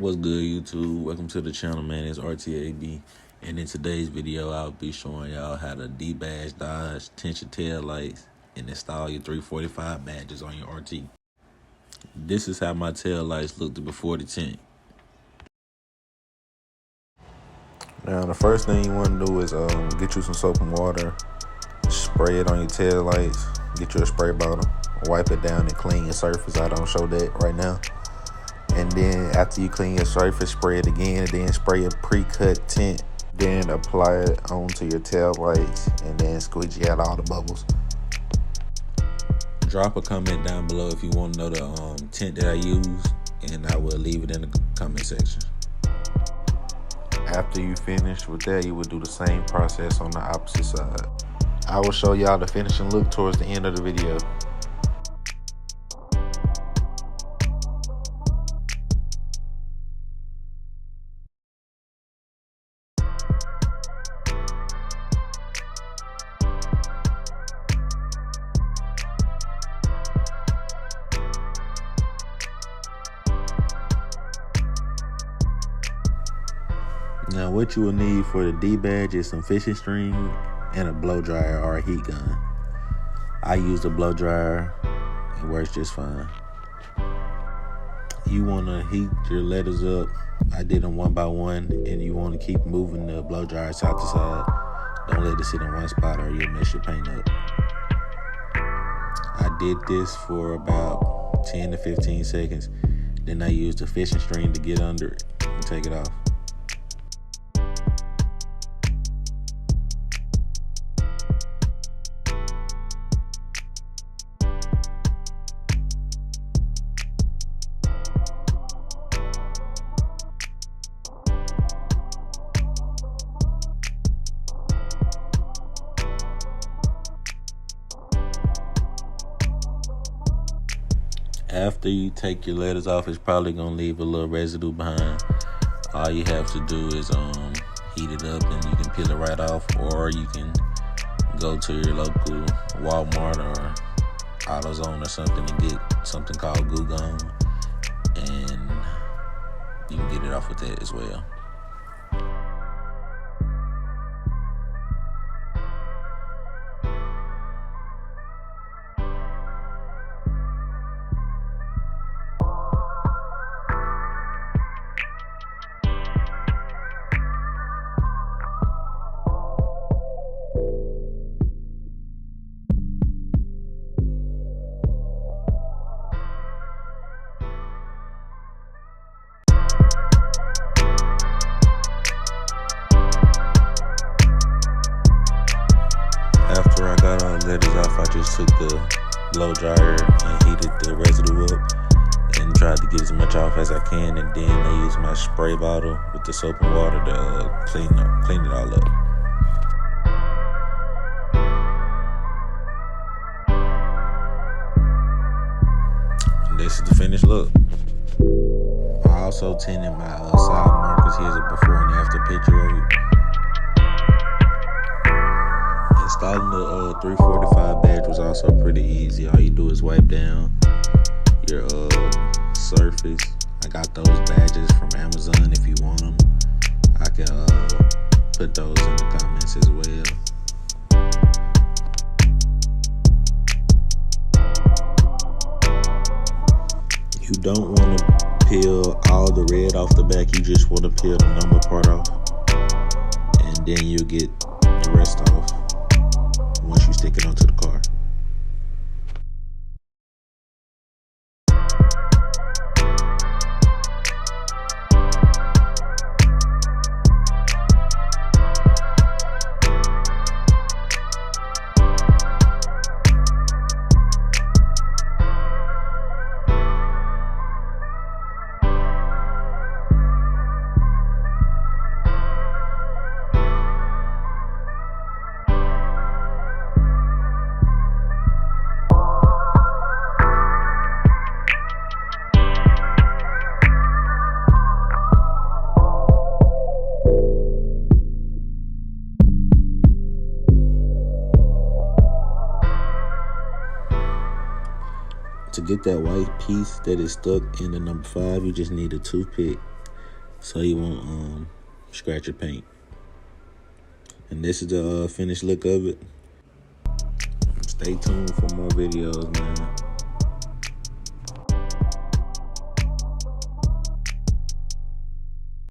What's good, YouTube? Welcome to the channel, man. It's RTAB, and in today's video I'll be showing y'all how to debadge, dodge, tint your tail lights, and install your 345 badges on your RT. This is how my tail lights looked before the tint. Now the first thing you want to do is get you some soap and water, spray it on your tail lights, get you a spray bottle, wipe it down and clean your surface. I don't show that right now. And then after you clean your surface, spray it again, and then spray a pre-cut tint. Then apply it onto your tail lights and then squeegee out all the bubbles. Drop a comment down below if you want to know the tint that I use, and I will leave it in the comment section. After you finish with that, you will do the same process on the opposite side. I will show y'all the finishing look towards the end of the video. Now what you will need for the debadge is some fishing string and a blow dryer or a heat gun. I use a blow dryer. It works just fine. You want to heat your letters up. I did them one by one, and you want to keep moving the blow dryer side to side. Don't let it sit in one spot or you'll mess your paint up. I did this for about 10 to 15 seconds. Then I used the fishing string to get under it and take it off. After you take your letters off, it's probably gonna leave a little residue behind. All you have to do is heat it up and you can peel it right off, or you can go to your local Walmart or AutoZone or something and get something called Glue Gun, and you can get it off with that as well. After I got all the letters off, I just took the blow dryer and heated the residue up and tried to get as much off as I can, and then I used my spray bottle with the soap and water to clean it all up. And this is the finished look. I also tinted my side markers. Here's a before and after picture of it. Installing the 345 badge was also pretty easy. All you do is wipe down your surface. I got those badges from Amazon if you want them. I can put those in the comments as well. You don't want to peel all the red off the back. You just want to peel the number part off, and then you'll get the rest off once you stick it onto the car. To get that white piece that is stuck in the number 5, you just need a toothpick so you won't scratch your paint. And this is the finished look of it. Stay tuned for more videos, man.